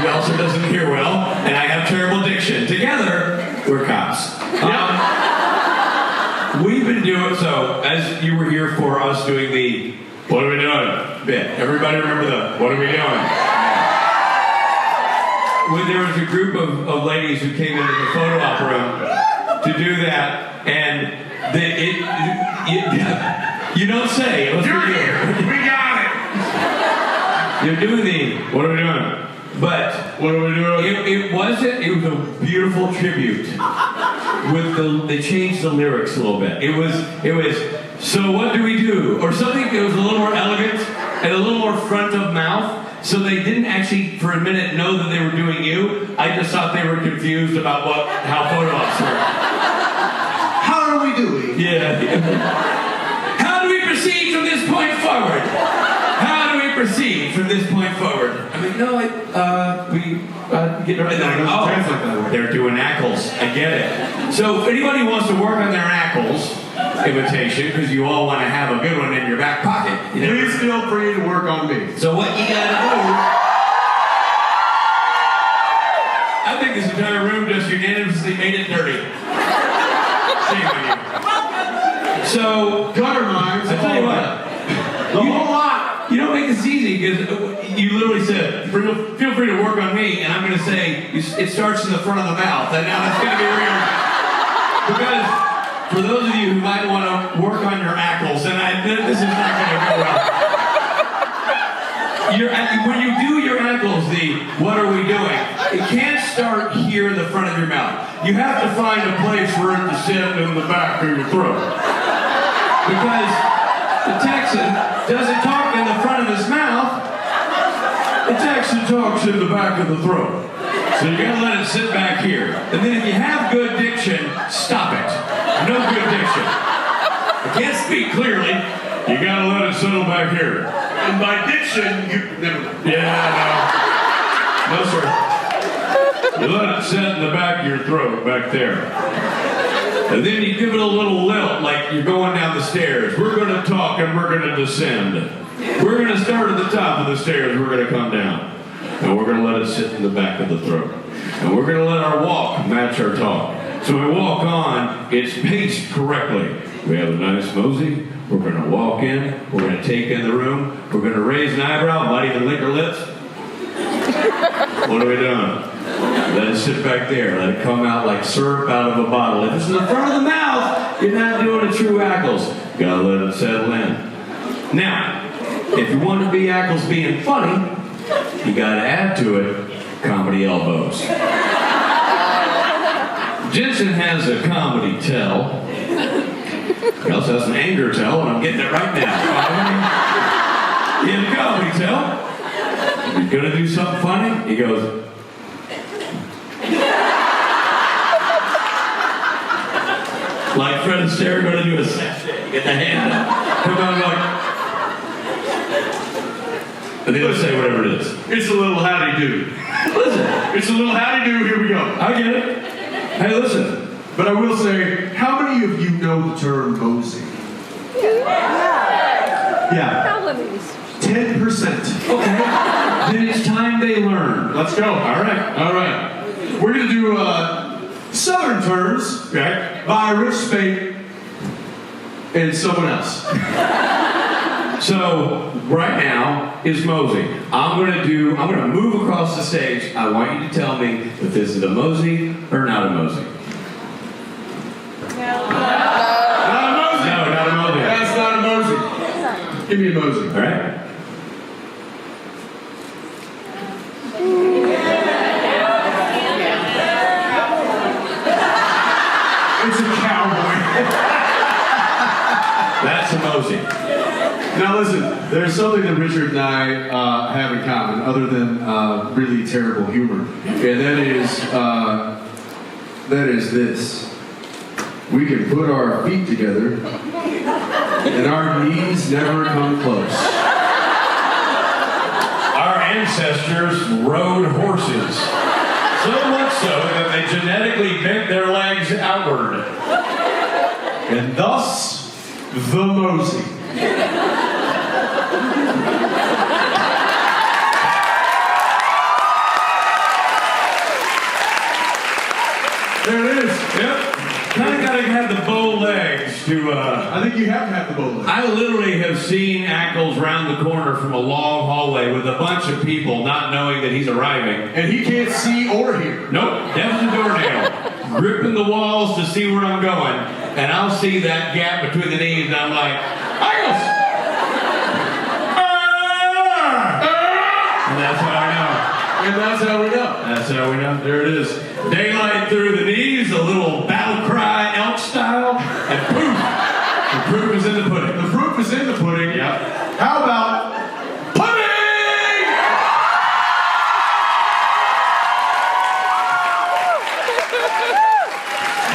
He also doesn't hear well, and I have terrible diction. Together, we're cops. We've been doing, so as you were here for us doing the "What are we doing?" bit. Everybody remember the "What are we doing?" When there was a group of ladies who came into the photo op room to do that, and you don't say. You're here. We got it. You're doing the "What are we doing?" But what are we doing? It was a beautiful tribute. With they changed the lyrics a little bit. It was. So what do we do? Or something that was a little more elegant and a little more front of mouth. So they didn't actually, for a minute, know that they were doing you. I just thought they were confused about how photo ops work. How are we doing? Yeah. How do we proceed from this point forward? How do we proceed from this point forward? I mean, no, we get right there. Oh, they're doing ackles. I get it. So if anybody wants to work on their ackles imitation, because you all want to have a good one in your back pocket, please feel free to work on me. So what you gotta do? I think this entire room just unanimously made it dirty. Shame on you. So gutter minds. I tell you what. The whole lot. You don't make this easy because you literally said, feel free to work on me, and I'm going to say it starts in the front of the mouth, and now that's going to be weird. Because for those of you who might want to work on your ackles, and this is not going to go well. When you do your ankles, what are we doing? It can't start here in the front of your mouth. You have to find a place for it to sit in the back of your throat. Because the Texan doesn't talk in the front of his mouth. The Texan talks in the back of the throat. So you gotta let it sit back here. And then if you have good diction, stop it. No good diction. I can't speak clearly. You gotta let it settle back here. And by diction, you never. Yeah, no. No, sir. You let it sit in the back of your throat, back there. And then you give it a little lilt, like you're going down the stairs. We're going to talk and we're going to descend. We're going to start at the top of the stairs. We're going to come down. And we're going to let it sit in the back of the throat. And we're going to let our walk match our talk. So we walk on, it's paced correctly. We have a nice mosey. We're going to walk in. We're going to take in the room. We're going to raise an eyebrow, might even lick our lips. What are we doing? Let it sit back there. Let it come out like syrup out of a bottle. If it's in the front of the mouth, you're not doing a true ackles. Gotta let it settle in. Now, if you want to be ackles being funny, you gotta add to it comedy elbows. Jensen has a comedy tell. He also has an anger tell, and I'm getting it right now. He has a comedy tell. You're gonna do something funny? He goes, like Fred Astaire going to do a sachet. Get the hand up. Come on, like. And then say whatever it is. It's a little howdy-do. Listen. It's a little howdy-do. Here we go. I get it. Hey, listen. But I will say, how many of you know the term mosey? Yeah. 10%. Okay. Then it's time they learn. Let's go. All right. We're going to do Southern terms, right, by Rich Spade and someone else. So right now is mosey. I'm going to move across the stage. I want you to tell me if this is a mosey or not a mosey. Not a mosey. No, not a mosey. That's not a mosey. Give me a mosey. All right. It's a cowboy. That's a mosey. Now listen, there's something that Richard and I have in common, other than really terrible humor, and that is this. We can put our feet together, and our knees never come close. Our ancestors rode horses, so much so that they genetically bent their legs outward. And thus, the mosey. to... I think you have to have the bow leg. I literally have seen Ackles round the corner from a long hallway with a bunch of people not knowing that he's arriving. And he can't see or hear. Nope, deaf as a doornail. Gripping the walls to see where I'm going. And I'll see that gap between the knees and I'm like, Ackles! And that's how I know. And that's how we know. That's how we know. There it is. Daylight through the knees, a little battle cry, elk style, and poof! The proof is in the pudding. The proof is in the pudding. Yep. How about pudding?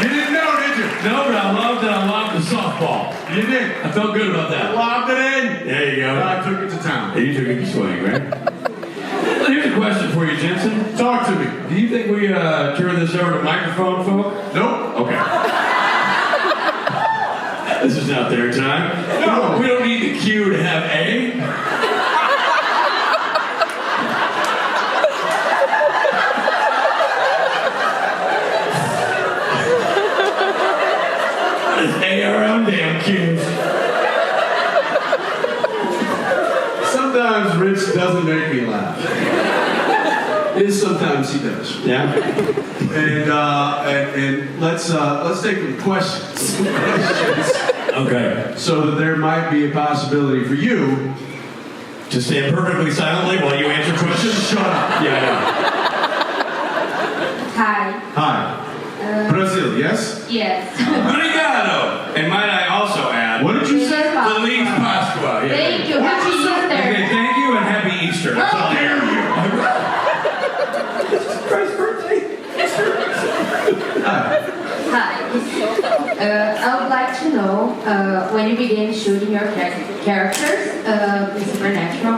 You didn't know, did you? No, but I loved that I lobbed the softball. You did. I felt good about that. Lobbed it in. There you go. I took it to town. You took it to swing, right? Well, here's a question for you, Jensen. Talk to me. Do you think we turn this over to microphone folk? Nope. Okay. This is not their time. No. We don't need the cue to have A. Let's A our own damn cues. Sometimes Rich doesn't make me laugh. Sometimes he does. Yeah. And let's take some questions. Okay. So that there might be a possibility for you To stand perfectly silently while you answer questions? shut up. Yeah, I know. Hi. Hi. Brazil, yes? Yes. Obrigado. And might I also add, What did you say? Feliz Pascua. Yeah. Thank you. Happy Okay, Easter. thank you and happy Easter. That's all I dare you? Christ's birthday. Hi. Hi. I would like to know when you began shooting your characters in Supernatural,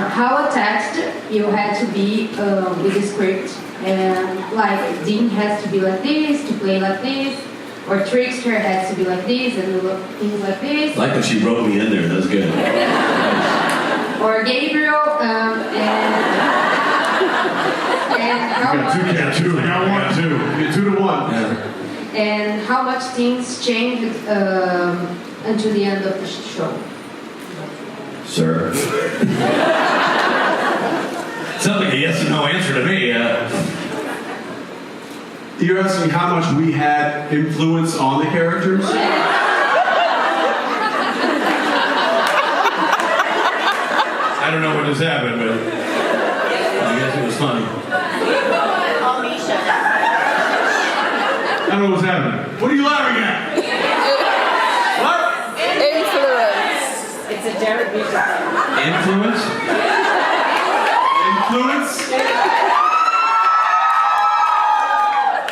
how attached you had to be with the script, and like Dean has to be like this to play like this, or Trickster has to be like this and do things like this, Like that she wrote me in there. That's good. or Gabriel and how much. Two. I got 1, 2. You get 2 to 1. Yeah. And how much things changed until the end of the show? Sir. Sounds like a yes or no answer to me. You're asking how much we had influence on the characters? I don't know what just happened, but I guess it was funny. I don't know what's happening. What are you laughing at? What? Influence. It's a Jared Richard. Influence? Influence?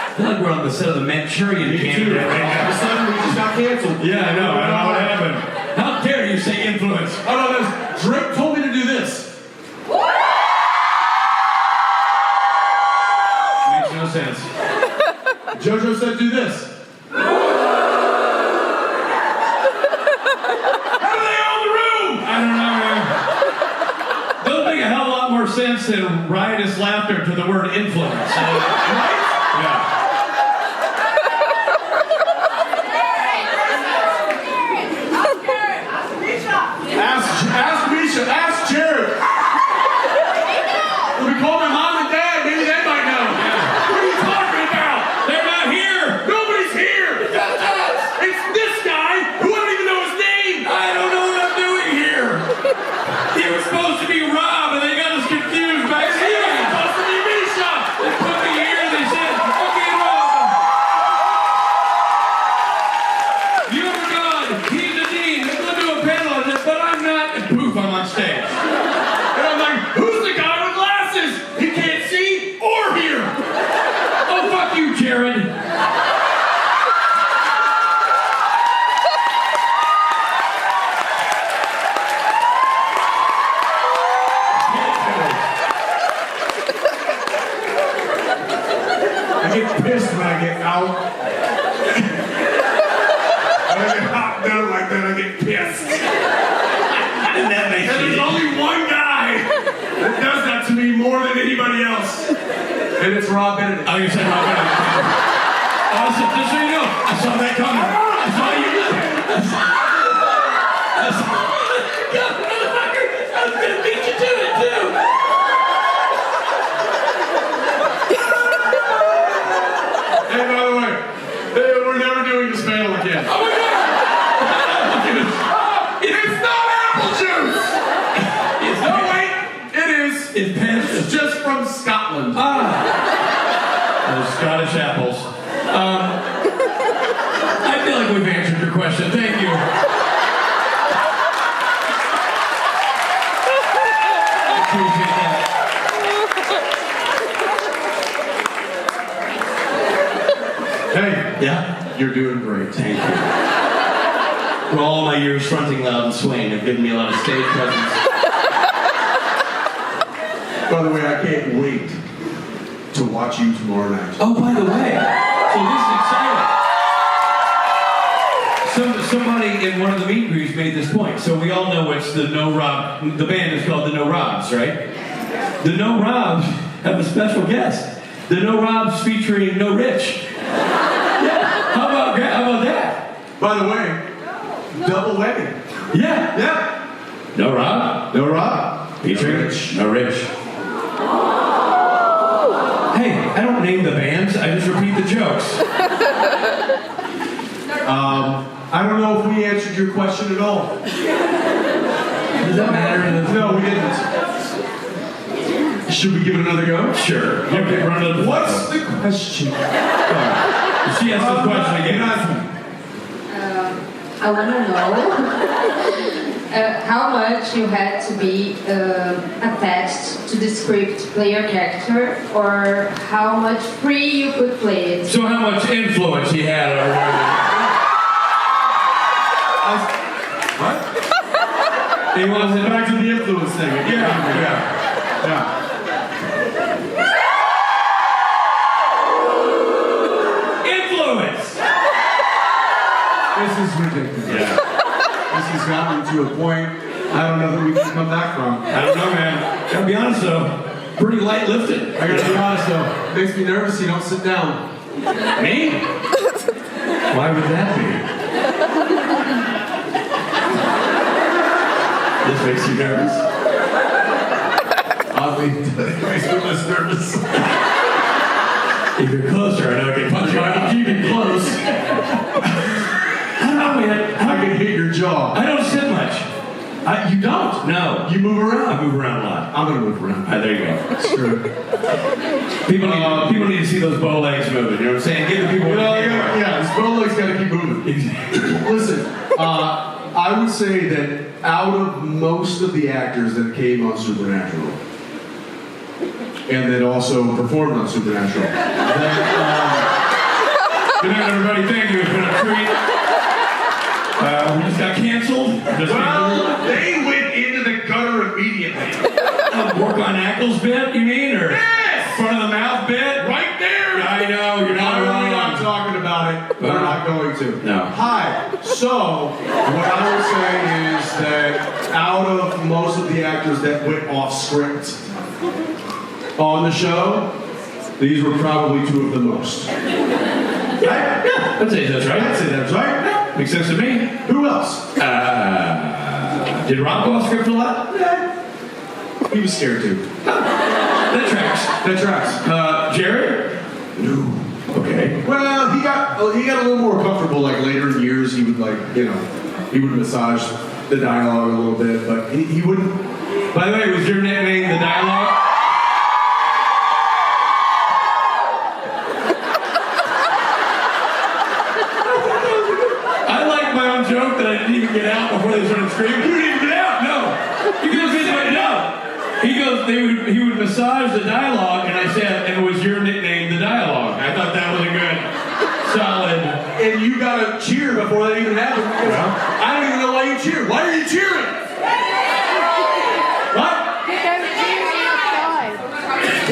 I feel like we're on the set of the Manchurian Candidate right now. Suddenly we just got canceled. Yeah, I know. I don't know what happened. How dare you say influence? Oh no, Drake told me to do this. Makes no sense. JoJo said do this. How do they own the room? I don't know, man. Those make a hell of a lot more sense than riotous laughter to the word influence. Right? Yeah. Ask Misha, ask Jared. If we call my mom and dad, maybe they might know. What are you talking about? They're not here! Nobody's here. It's this guy who I don't even know his name. I don't know what I'm doing here! He was supposed to be Rob and they got us confused back It's here! supposed to be Misha. They put me here and they said, okay, Rob! You were God, he's the dean, let's go do a panel on this, but I'm not, and poof, I'm on stage. And I'm like, who's the guy with glasses? He can't see or hear. Oh, fuck you, Jared! I get pissed when I get out. When I get hopped down like that, I get pissed. And that makes And there's only one guy that does that to me more than anybody else. And it's Rob Benedict. Oh, you said Rob Benedict. Awesome. Just so you know, I saw that coming. I saw you. Motherfucker, I was gonna beat you to it too. Hey, by the way, we're never doing this panel again. Oh my God! It's not apple juice! It's No, wait! It is. It's piss. It's just from Scotland. Those Scottish apples. I feel like we've answered your question. Thank you. I appreciate that. Hey, Yeah? you're doing great. Thank you. For all my years fronting Loud and Swain have given me a lot of stage presence. By the way, I can't wait to watch you tomorrow night. Oh, by the way, so this is exciting. Somebody in one of the meet and greets made this point. So we all know it's the No Rob. The band is called the No Robs, right? The No Robs have a special guest. The No Robs featuring No Rich. Yeah. How about that? By the way, double wedding. Yeah. Yeah. No Rob. No Rob. Featuring No Rich. Hey, I don't name the bands. I just repeat the jokes. I don't know if we answered your question at all. Does that matter? No, we didn't. Should we give it another go? Sure. Okay. Run it. What's the question? She asked the question again. I want to know how much you had to be attached to the script to play your character, or how much free you could play it. So how much influence he had over What? He wants it Back to the influence thing. Yeah. influence. This is ridiculous. Yeah. This has gotten to a point I don't know that we can come back from. I don't know, man. Gotta be honest though, pretty light lifted. I gotta be honest though, it makes me nervous you don't sit down. Me? Why would that be? This makes you nervous. Oddly, it makes me less nervous. If you're closer, I know I can punch you. I can keep you close. I don't know, man. I can hit your jaw. I don't sit much. You don't? No. You move around? I move around a lot. I'm gonna move around. There you go. Sure. People need to see those bow legs moving. You know what I'm saying? Give the people. Yeah, this bow leg's gotta keep moving. Listen, I would say that out of most of the actors that came on Supernatural, and that also performed on Supernatural, Good night, everybody. Thank you. It's been a treat. We just got canceled. they went into the gutter immediately. Work on Ackles bit, you mean? Or Yes! front of the mouth bit? Right there! I know, you're not We're wrong. not talking about it. We're not going to. No. Hi. So, what I would say is that out of most of the actors that went off script on the show, these were probably two of the most. Right? Yeah, I'd say that's right. I'd say that's right. Yeah, makes sense to me. Who else? Did Rob go off script a lot? He was scared too. That tracks. That tracks. Jared? No. Okay. Well, he got a little more comfortable. Like later in years, he would he would massage the dialogue a little bit, but he wouldn't. By the way, was your nickname the dialogue? I like my own joke that I didn't even get out before they started screaming. You didn't even get out, no. He goes, no. He would massage the dialogue, and I said, and was your nickname the dialogue? I thought that was a good, solid. And you got to cheer before that even happened. I don't even know why you cheer. Why are you cheering? What?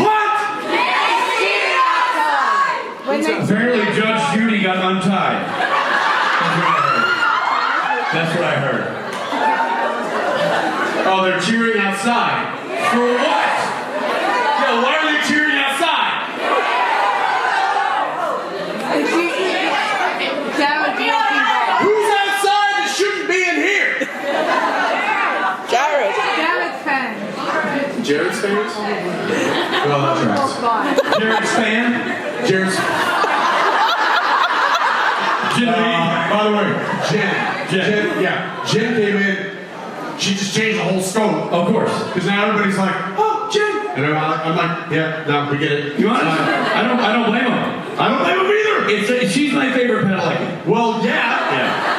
What? Apparently Judge Judy got untied. That's what I heard. Oh, they're cheering outside. For what? Yo, why are they cheering outside? Spans? Well, that tracks. Jared Span? Jared's. By the way, Jen. Yeah. Jen came in. She just changed the whole scope. Of course. Because now everybody's like, oh, Jen. And I'm like, yeah, no, we get it. You want? I don't blame him. I don't blame him either. She's my favorite Padalecki. Well, yeah.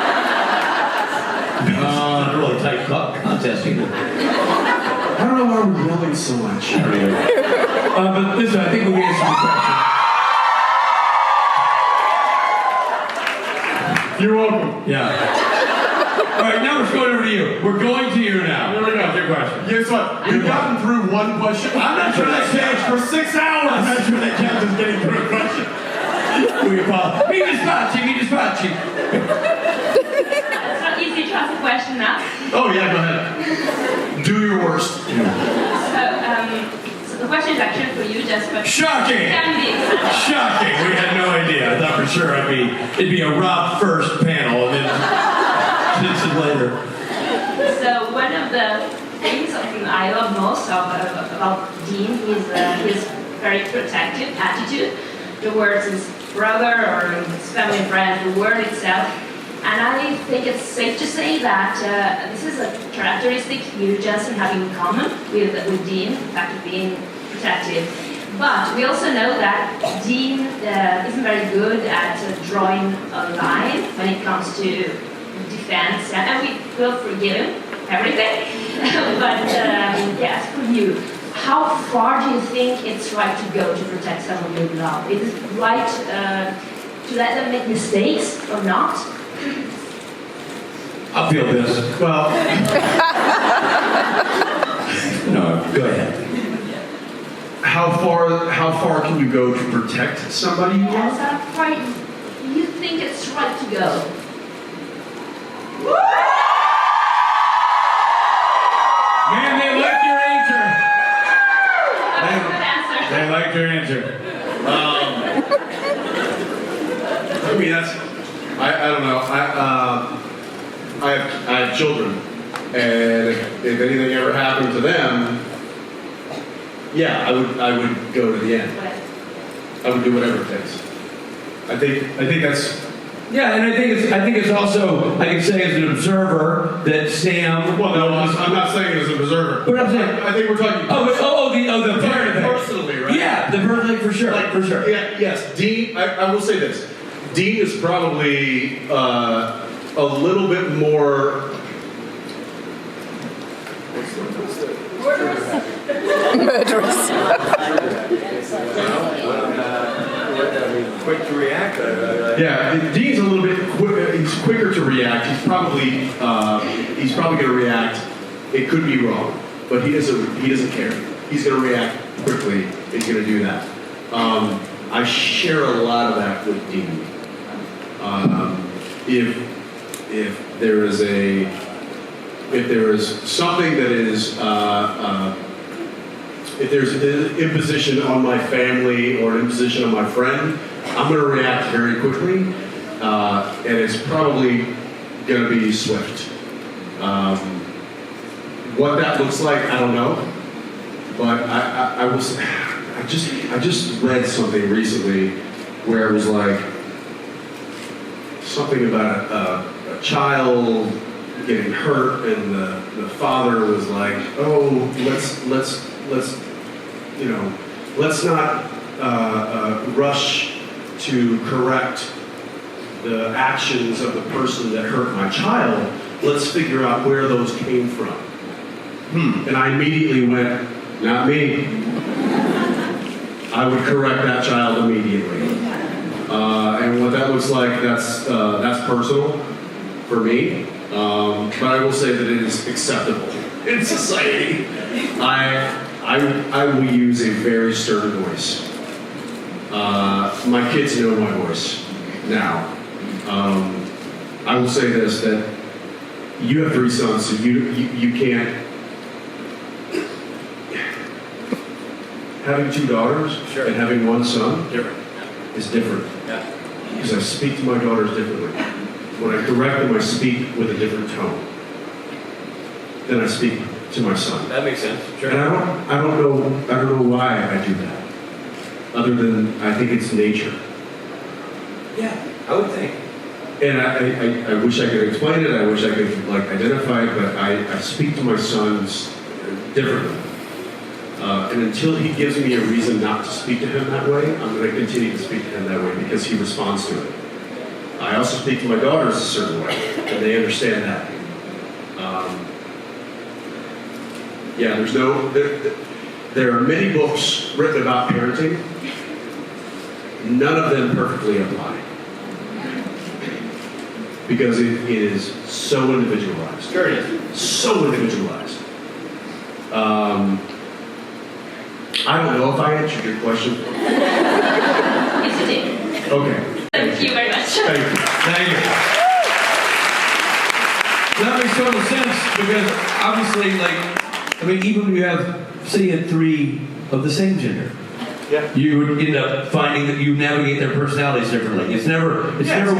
It's not a really tight contest either. I don't know why we're yelling so much. But listen, I think we answered the question. You're welcome. Yeah. All right, now we're going over to you. We're going to you now. Here we go. What's your question? Guess what? We've gotten through one question. I'm not sure that counts for 6 hours. I'm not sure that counts as getting through a question. We apologize. Me just watching. It's not easy to ask a question now. Oh, yeah, go ahead. Do your worst. So the question is actually for you, Jess, but Shocking! can be. Shocking! We had no idea. I thought for sure it'd be a Rob first panel and then Jensen later. So one of the things I love most about Dean is his very protective attitude towards his brother or his family and friends, the world itself. And I think it's safe to say that this is a characteristic you, Jensen, have in common with Dean, the fact of being protective. But we also know that Dean isn't very good at drawing a line when it comes to defense, and we will forgive him everything. But yes, for you, how far do you think it's right to go to protect someone you love? Is it right to let them make mistakes or not? I'll feel this. Well, No, go ahead. how far can you go to protect somebody you Yes, love? how far you think it's right to go? Man, they liked your answer. That was a good answer. They liked your answer. I mean, I don't know. I have children, and if anything ever happened to them, yeah, I would go to the end. I would do whatever it takes. I think that's. Yeah, and I think it's also, I can say as an observer that Sam. Well, no, I'm not saying it as an observer. What I'm saying. I think we're talking. The part of it. Personally, right? Yeah, the person for sure. For sure. Yeah, yes, Dean. I will say this. Dean is probably a little bit more. Murderous. Quick to react. Yeah, Dean's a little bit he's quicker to react. He's probably going to react. It could be wrong, but he doesn't care. He's going to react quickly. He's going to do that. I share a lot of that with Dean. If there is something that is if there's an imposition on my family or an imposition on my friend, I'm going to react very quickly, and it's probably going to be swift. What that looks like, I don't know, but I just read something recently where it was like something about a child getting hurt, and the father was like, "Oh, let's not rush to correct the actions of the person that hurt my child. Let's figure out where those came from." And I immediately went, "Not me. I would correct that child immediately." And what that looks like, that's personal for me. But I will say that it is acceptable in society. I will use a very stern voice. My kids know my voice now. I will say this, that you have 3 sons, so you can't. Having 2 daughters and having 1 son is different. Yeah. Because I speak to my daughters differently. When I correct them, I speak with a different tone than I speak to my son. That makes sense. Sure. And I don't know why I do that. Other than I think it's nature. Yeah, I would think. And I wish I could explain it. I wish I could like identify it, but I speak to my sons differently. And until he gives me a reason not to speak to him that way, I'm going to continue to speak to him that way because he responds to it. I also speak to my daughters a certain way, and they understand that. Yeah, there are many books written about parenting. None of them perfectly apply. Because it is so individualized. Sure it is. So individualized. I don't know if I answered your question. Yes, you did. Okay. Thank you very much. Thank you. Thank you. That makes total sense because obviously, even when you have, say, you had 3 of the same gender, you would end up finding that you navigate their personalities differently. It's never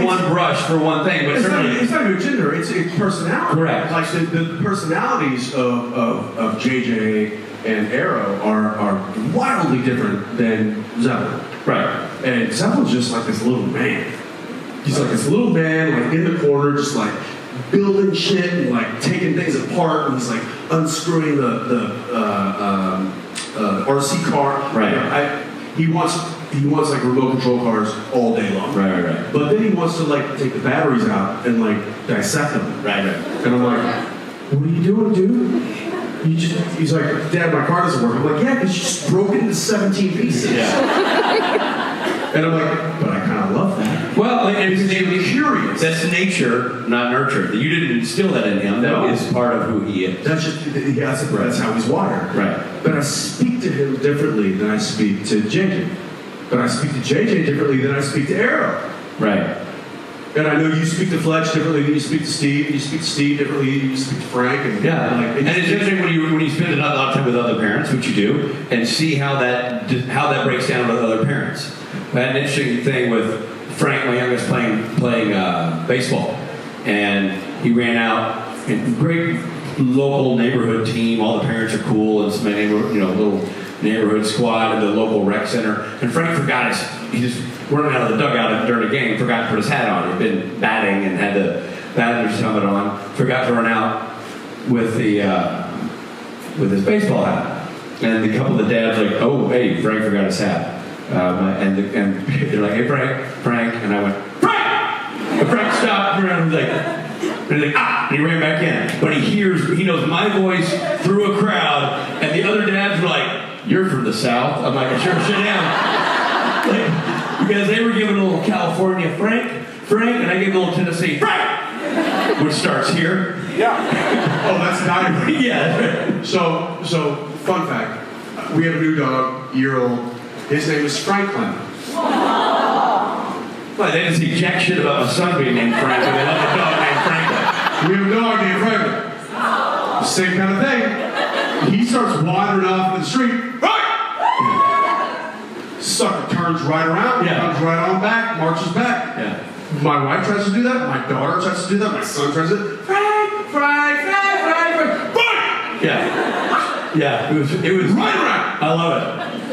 one brush for one thing, but It's certainly not even gender, it's personality. Correct. Like the personalities of JJ and Arrow are wildly different than Zeppelin. right. And Zeppelin's just like this little man. He's like this little man, like in the corner, just like building shit and like taking things apart, and he's like unscrewing the RC car. Right. He wants like remote control cars all day long. Right. But then he wants to like take the batteries out and like dissect them. Right. And I'm like, what are you doing, dude? He's like, Dad, my car doesn't work. I'm like, yeah, because you just broke it into 17 pieces. Yeah. And I'm like, but I kind of love that. Well, and it's curious. That's nature, not nurture. You didn't instill that in him. That is part of who he is. That's just that's how he's wired. Right. But I speak to him differently than I speak to JJ. But I speak to JJ differently than I speak to Arrow. Right. And I know you speak to Fletch differently than you speak to Steve. And you speak to Steve differently than you speak to Frank. And And it's interesting when you spend a lot of time with other parents, which you do, and see how that breaks down with other parents. I had an interesting thing with Frank, my youngest, playing baseball, and he ran out. Great local neighborhood team. All the parents are cool, and some little neighborhood squad at the local rec center. And Frank forgot he just running out of the dugout during a game, forgot to put his hat on. He'd been batting and had the batter's helmet on. Forgot to run out with with his baseball hat. And a couple of the dads like, oh, hey, Frank forgot his hat. And they're like, hey, Frank. And I went, Frank! And Frank stopped and he's like, ah! And he ran back in. But he knows my voice through a crowd. And the other dads were like, you're from the South. I'm like, I sure shit am. Because they were giving a little California Frank, and I gave a little Tennessee Frank, which starts here. Yeah. Oh, that's diamond. Yeah. So fun fact. We have a new dog, year-old. His name is Franklin. Well, they didn't see jack shit about my son being named Frank, but they love a dog named Franklin. We have a dog named Franklin. Same kind of thing. He starts wandering off in the street. Right! Sucker turns right around, comes right on back, marches back. Yeah. My wife tries to do that. My daughter tries to do that. My son tries to do that. Frank! Yeah. It was Right around. I love it.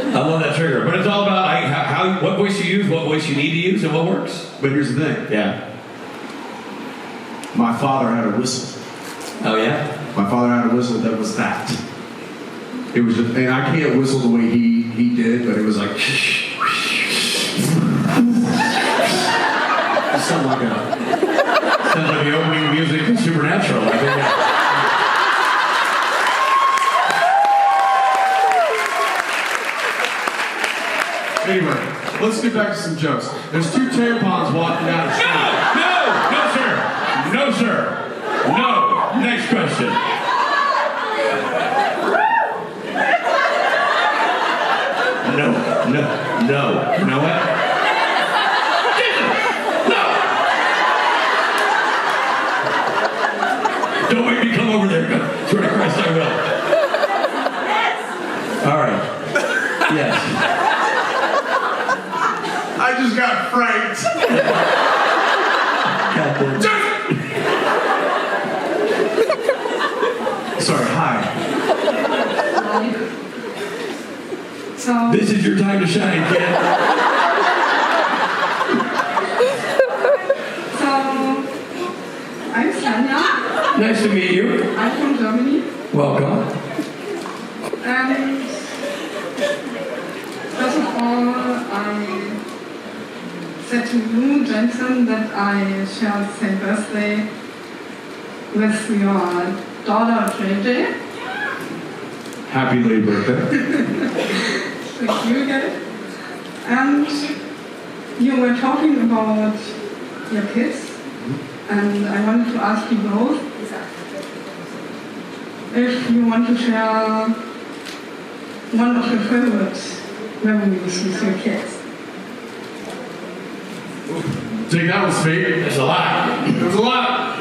I love that trigger. But it's all about what voice you use, what voice you need to use, and what works. But here's the thing. Yeah. My father had a whistle. Oh, yeah? My father had a whistle that was that. It was just, and I can't whistle the way he did, but it was like something like that. Sounds like the opening music in Supernatural. I think Anyway, let's get back to some jokes. There's 2 tampons walking down the street. No, sir. No. Next question. No. You know what? No. Don't make me come over there. Swear to Christ, I will. All right. Yes. I just got franked. Sorry, hi. So, This is your time to shine, kid. so I'm Sanya. Nice to meet you. I'm from Germany. Welcome. And first of all, I said to you, Jensen, that I share the same birthday with your daughter, JJ. Happy late birthday. Thank you again. And you were talking about your kids, and I wanted to ask you both if you want to share one of your favorite memories with your kids. Take that one, Spade. There's a lot. There's a lot.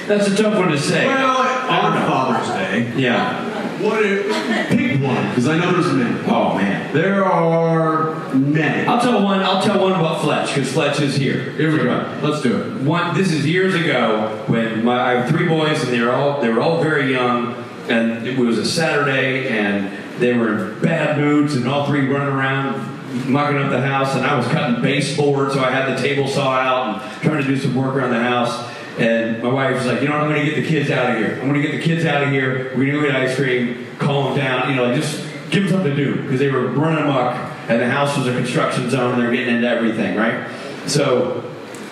That's a tough one to say. Well, on Father's Day, Yeah. what if, pick one, because I know there's many. Oh man. There are many. I'll tell one about Fletch, because Fletch is here. Here we go. Let's do it. This is years ago when I have 3 boys and they were all very young, and it was a Saturday and they were in bad moods and all 3 running around mucking up the house, and I was cutting baseboard, so I had the table saw out and trying to do some work around the house. And my wife was like, you know what, I'm going to get the kids out of here. I'm going to get the kids out of here. We're going to go get ice cream, calm them down, just give them something to do. Because they were running amok, and the house was a construction zone, and they're getting into everything, right? So,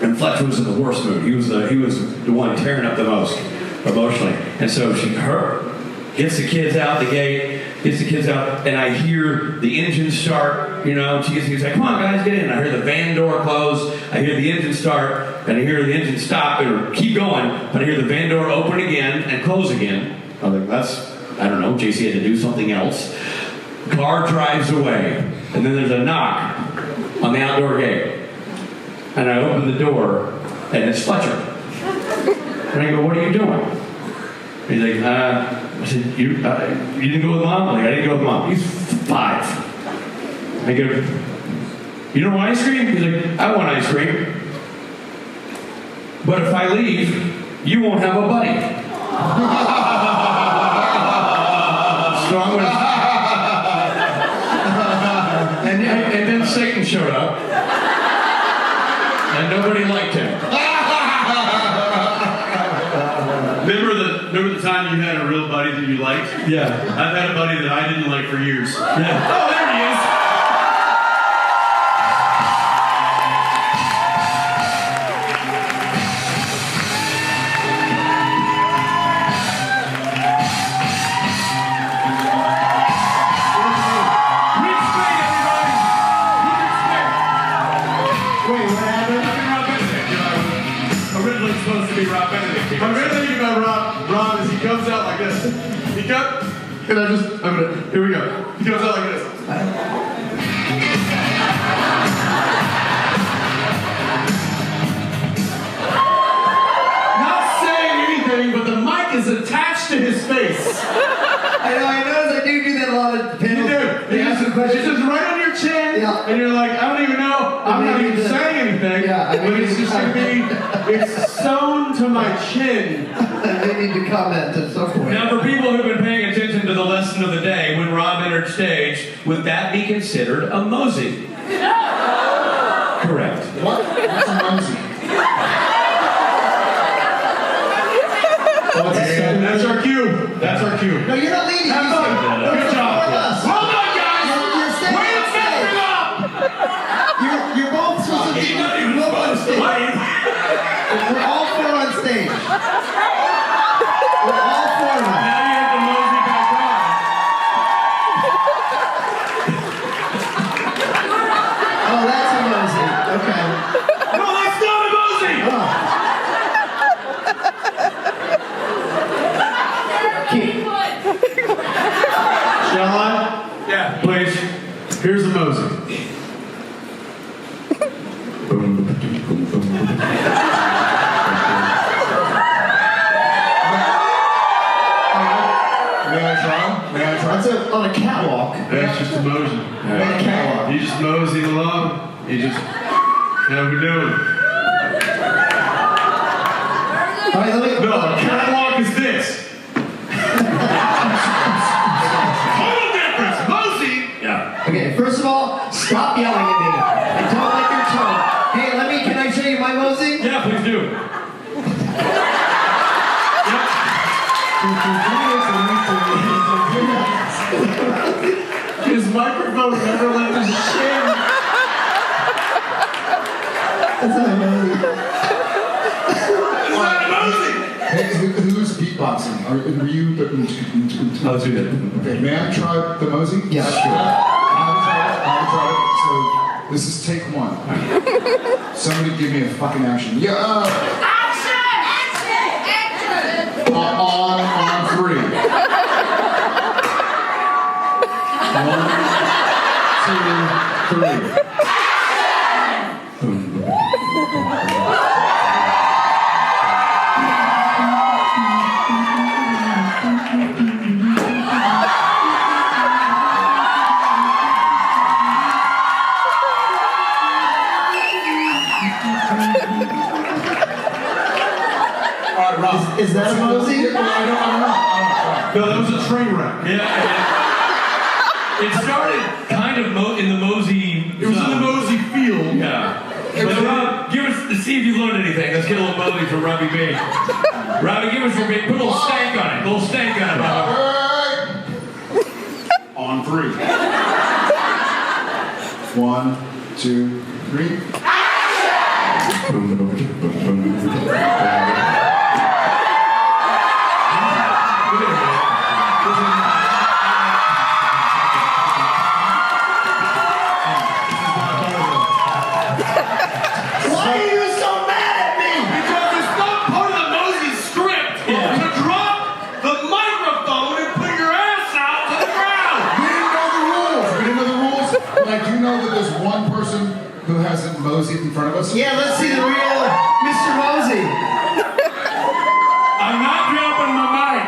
and Fletcher was in the worst mood. He was the one tearing up the most emotionally. And so her gets the kids out the gate, and I hear the engine start, she gets like, come on guys, get in. I hear the van door close, I hear the engine start, and I hear the engine stop or keep going, but I hear the van door open again and close again. I'm like, I don't know, JC had to do something else. Car drives away, and then there's a knock on the outdoor gate. And I open the door, and it's Fletcher. And I go, what are you doing? He's like, I said, you didn't go with Mom? I'm like, I didn't go with Mom. He's 5. I go, you don't want ice cream? He's like, I want ice cream. But if I leave, you won't have a buddy. Strong one. And then Satan showed up. And nobody liked him. Remember the time you had a real buddy that you liked? Yeah. I've had a buddy that I didn't like for years. Yeah. Oh, there he is. Wait, what happened? Originally supposed to be Rob Benedict. My favorite thing about Rob is he comes out like this. Here we go. He comes out like this. Not saying anything, but the mic is attached to his face. I noticed I do that a lot of panels. You do. They ask a question. It's just right on your chin, Yeah. and you're like, I don't even know. I'm not even saying anything. Yeah, I but mean, it's just gonna be, it's sewn to my chin. They need to comment at some point. Now, for people who've been paying attention to the lesson of the day, when Rob entered stage, would that be considered a mosey? Correct. What? What's a mosey? That's our cue. That's our cue. No, you're not leading. Have fun. Good job. Hold on, guys. You're staying Wait on a stage. second up. You're both supposed to be. You're both on stage. We're all 4 on stage. We're all 4 on. Now you have to mosey back Oh, that's a mosey. Okay. on. No, that's not a mosey! Shall I? Yeah. Please. Here's the mosey. May I try? That's on a catwalk. That's just a mosey. On a catwalk. You just mosey along. You just, how we doing? All right, let me. No, a catwalk is this. Okay, first of all, stop yelling at me. I don't like your tone. Hey, can I show you my mosey? Yeah, please do. His microphone never left his chin. That's not a mosey. It's not a mosey! Hey, who's beatboxing? Are you? Let's do that. Okay, may I try the mosey? Yeah, sure. I'll try it. So this is take one. Somebody give me a fucking action. Yeah. On three. 1, 2, 3. Is that a mosey? I don't know. No, that was a train wreck. Yeah. It started kind of in the Mosey. It was in the Mosey field. Yeah. But Rob, give us, see if you learned anything. Let's get a little Mosey from Robbie B. Robbie, give us your big, put a little stank on it. A little stank on it, Rob. On three. 1, 2, 3. Why are you so mad at me? Because it's not part of the Mosey script to drop the microphone and put your ass out to the ground. We didn't know the rules, but I do know that there's one person who hasn't moseyed in front of us. Yeah, let's see the real Mr. Mosey. I'm not dropping my mic.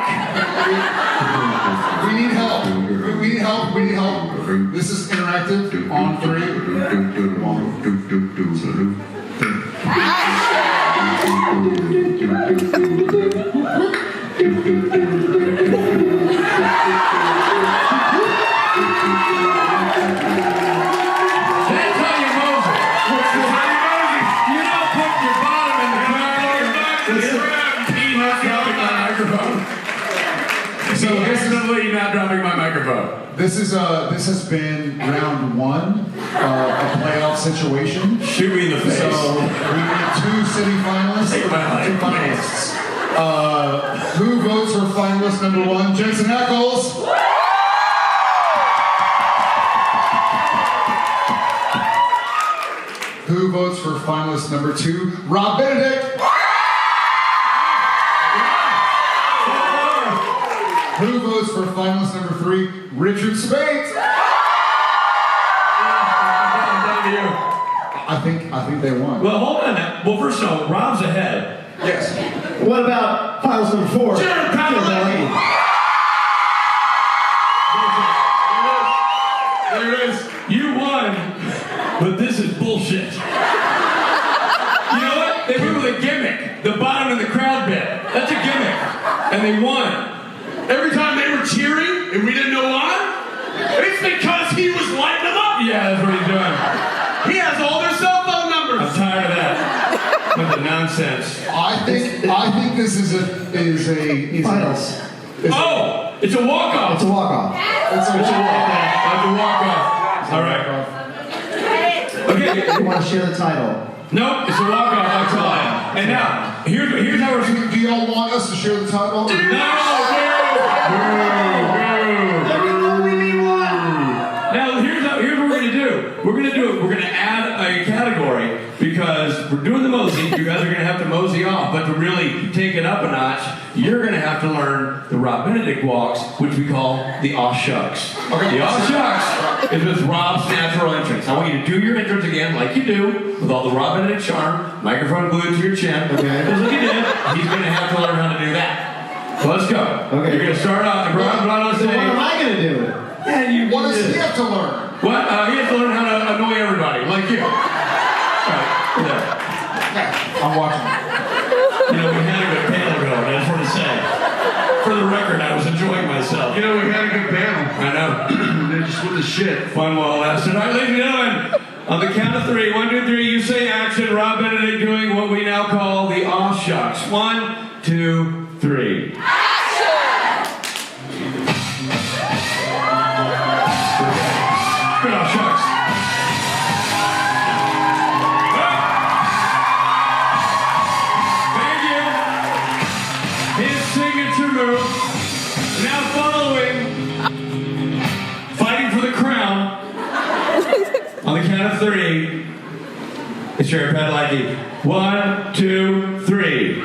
We need help. We need help. We need help. This is interactive. On three. 1, 2, 3. That's how you Mosey. That's how you Mosey. You don't put your bottom in the ground. Not dropping my microphone. So this is you not dropping my microphone. This has been round 1 of a playoff situation. Shoot me in the face. So we need 2 city finalists. Take my mic. 2 finalists. Who votes for finalist number 1? Jensen Eccles. Who votes for finalist number 2? Rob Benedict. Who votes for finalist number 3? Richard Spate. I think they won. Well, hold on now. Well, first of all, Rob's ahead. Yes. What about finals number 4? Jared Padalecki. There it is. You won, but this is bullshit. You know what? They went with a gimmick. The bottom of the crowd bit. That's a gimmick. And they won. Every time they were cheering and we didn't know why, it's because he was lighting them up. Yeah, that's what he's doing. He has all their cell phone numbers. I'm tired of that. With the nonsense. I think this is a Finals. Oh! It's a walk-off. It's a walk-off. It's a walk-off. All right. Okay. You want to share the title? No, it's a walk-off. That's all. And now, here's how we're... Do y'all want us to share the title? No! Now, here's what we're going to do. We're going to add a category because we're doing the mosey. You guys are going to have to mosey off, but to really take it up a notch, you're going to have to learn the Rob Benedict walks, which we call the aw shucks. Okay. The aw shucks is with Rob's natural entrance. I want you to do your entrance again, like you do, with all the Rob Benedict charm, microphone glued to your chin. Okay. Just like you did. He's going to have to learn how to do that. So let's go. Okay. You're going to start off. Brought on So what am stage. I going to do? Yeah, you. What does he have to learn? What? He has to learn how to annoy everybody, like you. Right. I'm watching. You know, we had a good panel going, I just want to say. For the record, I was enjoying myself. You know, we had a good panel. I know. They're just with the shit. Fun while it blasted. All right, ladies and gentlemen, on the count of three, 1, 2, 3, you say action. Rob Benedict doing what we now call the aw shucks. 1, 2, 3. Good aw shucks. Thank you. His signature move. Now following, fighting for the crown. On the count of three, it's Jared Padalecki. 1, 2, 3.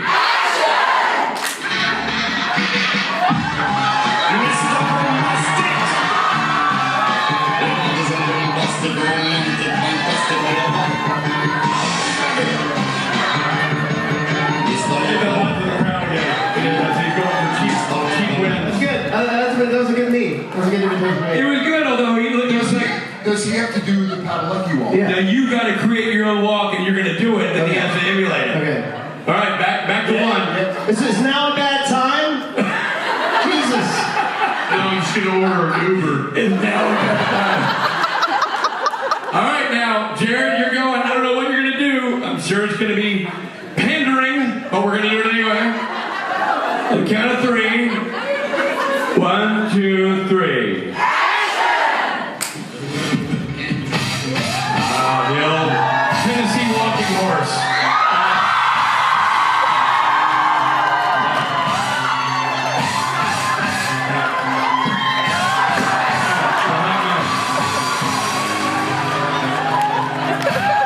That's good. That was a good knee. That was a good invitation. It was good, although he looked like. Does he have to do the Padalecki wall? Yeah. Now you got to create your own walk, and you're going to do it, and then he has to emulate it. Okay. All right, back to one. Is this now a bad time? Jesus. Now I'm just gonna order an Uber. It's now a bad time. All right, now, Jared, you're going. I don't know what you're going to do. I'm sure it's going to be pandering, but we're going to do it anyway. On the count of three. 1, 2, 3. The old Tennessee walking horse.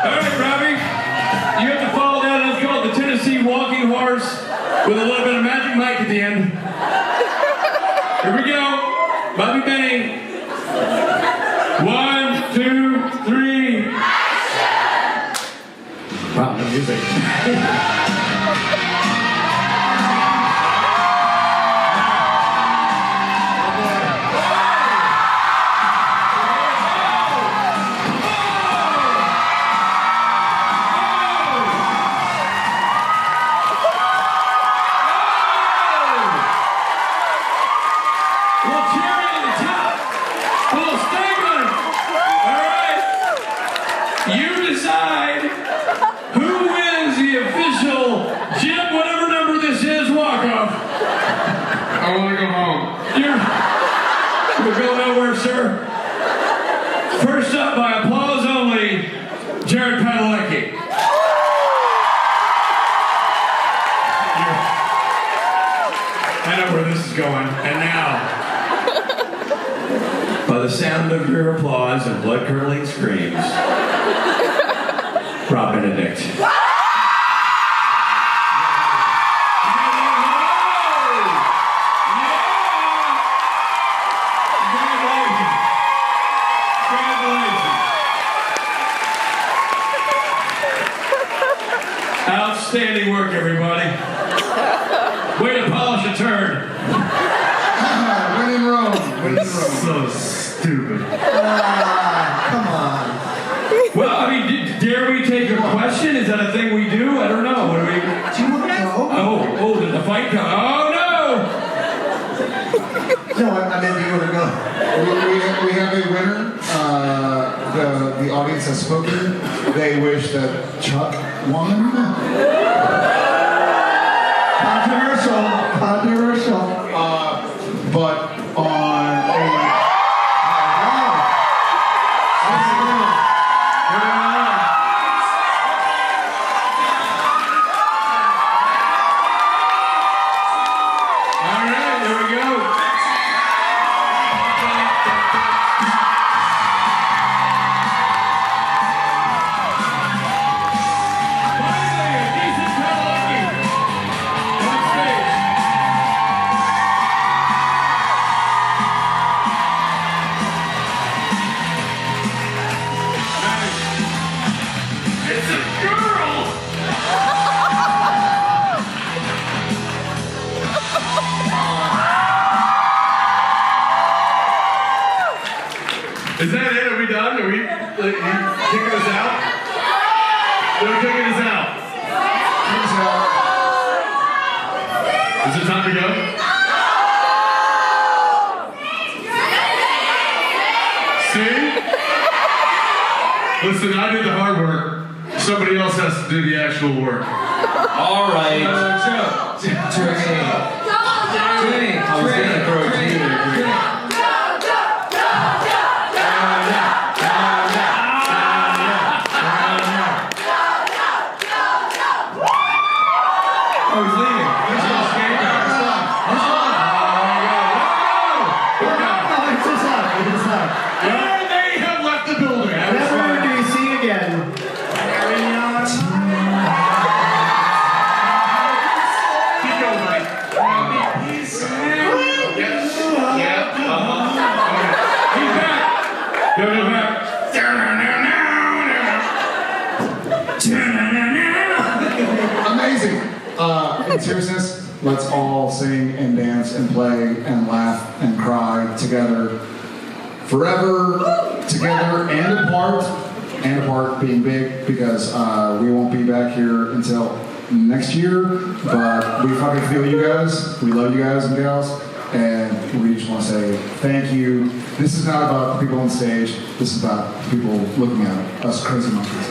All right, Robbie, you have to follow that. It's called the Tennessee walking horse with a little bit of magic mic at the end. Here we go. Bobby Benny. 1, 2, 3. Wow, no music. Little cherry on the top. Little statement. All right. You decide who wins the official JIB, whatever number this is, walk-off. I want to go home. You'll go nowhere, sir. First up, by applause only, Jared Padalecki. I know where this is going. And now, by the sound of your applause and blood-curdling screams, Rob Benedict. Outstanding work, everybody. Way to polish a turd. When in Rome. When in Rome. So stupid. Come on. Well, I mean, dare we take a question? Is that a thing we do? I don't know. What do we? Do you want to go? Oh, did the fight come? Oh no! No, I meant you want to go. We have a winner. The audience has spoken. They wish that Chuck won. Controversial. But on a All right, there we go. Finally, a decent Padalecki on stage. Nice. It's a girl. Is that it? Are we done? Are we kicking us out? They're kicking us out. Is it time to go? See? Listen, I did the hard work. Somebody else has to do the actual work. All right. Oh, he's leaving. And they have left the building. Never do you see again. Keep going, buddy. He's back. Go back. Amazing. In seriousness, let's all sing and dance and play and laugh and cry together. Forever, together and apart being big, because we won't be back here until next year, but we fucking feel you guys. We love you guys and gals, and we just want to say thank you. This is not about the people on stage. This is about people looking at us crazy monkeys.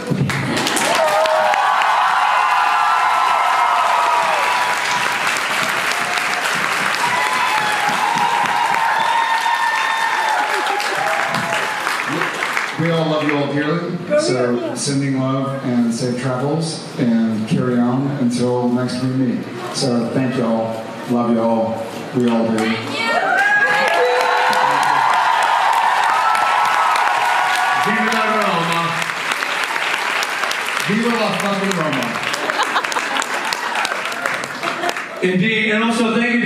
We all love you all dearly, so sending love and safe travels and carry on until next we meet. So thank you all, love you all, we all do. Viva la Roma. Viva la fucking Roma. Indeed, and also thank you.